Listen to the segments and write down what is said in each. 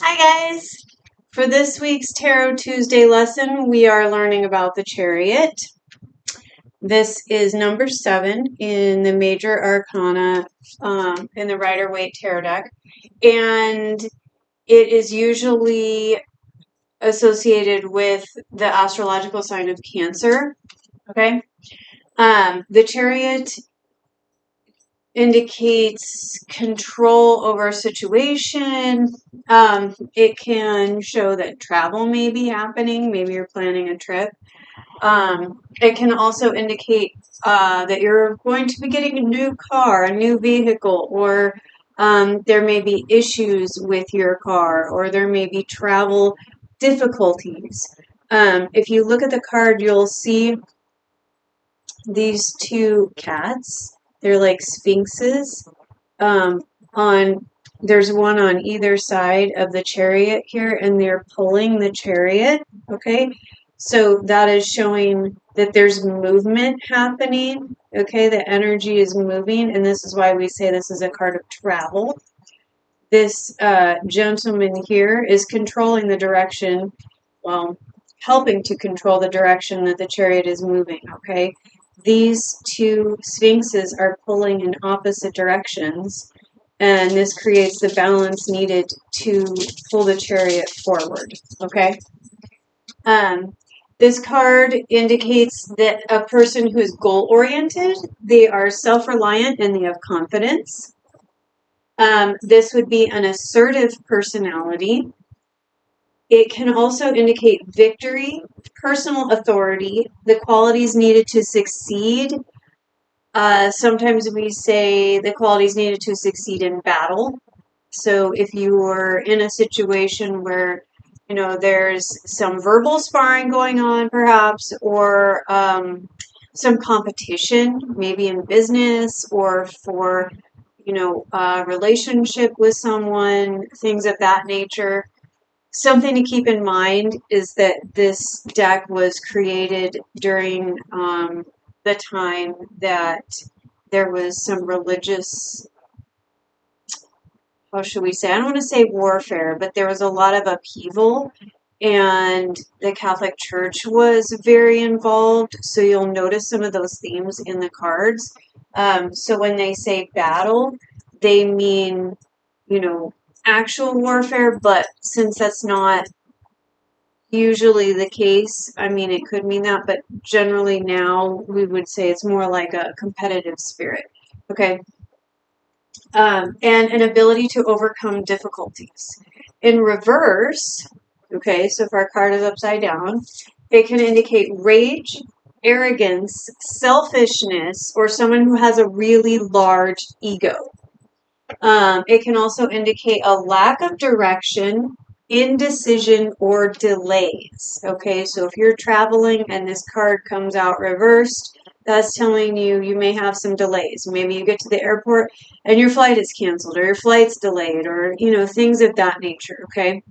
Hi guys! For this week's Tarot Tuesday lesson, we are learning about the Chariot. This is number 7 in the Major Arcana in the Rider-Waite Tarot deck. And it is usually associated with the astrological sign of Cancer. Okay? The Chariot indicates control over a situation. It can show that travel may be happening. Maybe you're planning a trip. It can also indicate that you're going to be getting a new car, a new vehicle, or there may be issues with your car, or there may be travel difficulties. If you look at the card, you'll see these two cats. They're like sphinxes. There's one on either side of the chariot here, and they're pulling the chariot. Okay, so that is showing that there's movement happening. Okay, the energy is moving, and this is why we say this is a card of travel. This gentleman here is controlling the direction, well, helping to control the direction that the chariot is moving. Okay, these two sphinxes are pulling in opposite directions, and this creates the balance needed to pull the chariot forward. Okay. This card indicates that a person who is goal-oriented, they are self-reliant and they have confidence. This would be an assertive personality. It can also indicate victory, personal authority, the qualities needed to succeed. Sometimes we say the qualities needed to succeed in battle. So if you were in a situation where, there's some verbal sparring going on perhaps, or some competition, maybe in business or for, a relationship with someone, things of that nature. Something to keep in mind is that this deck was created during the time that there was some religious, how should we say, I don't want to say warfare, but there was a lot of upheaval, and the Catholic Church was very involved, so you'll notice some of those themes in the cards. So when they say battle, they mean, actual warfare, but since that's not usually the case, I mean, it could mean that, but generally now we would say it's more like a competitive spirit. Okay. And an ability to overcome difficulties. In reverse, okay, so if our card is upside down, it can indicate rage, arrogance, selfishness, or someone who has a really large ego. It can also indicate a lack of direction, indecision, or delays. Okay, so if you're traveling and this card comes out reversed, that's telling you you may have some delays. Maybe you get to the airport and your flight is canceled, or your flight's delayed, or things of that nature. Okay.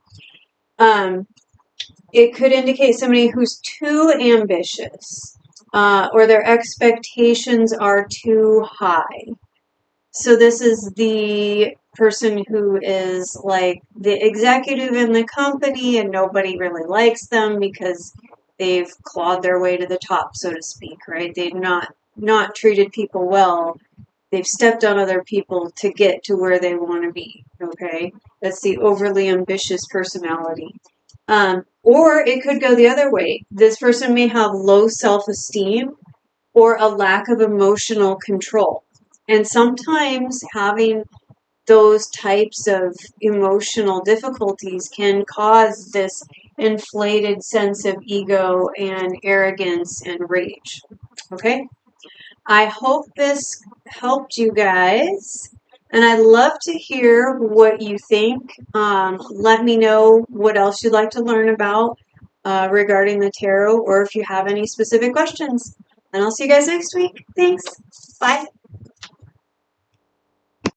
It could indicate somebody who's too ambitious, or their expectations are too high. So this is the person who is like the executive in the company, and nobody really likes them because they've clawed their way to the top, so to speak, right? They've not treated people well. They've stepped on other people to get to where they want to be, okay? That's the overly ambitious personality. Or it could go the other way. This person may have low self-esteem or a lack of emotional control. And sometimes having those types of emotional difficulties can cause this inflated sense of ego and arrogance and rage. Okay? I hope this helped you guys. And I'd love to hear what you think. Let me know what else you'd like to learn about regarding the tarot, or if you have any specific questions. And I'll see you guys next week. Thanks. Bye.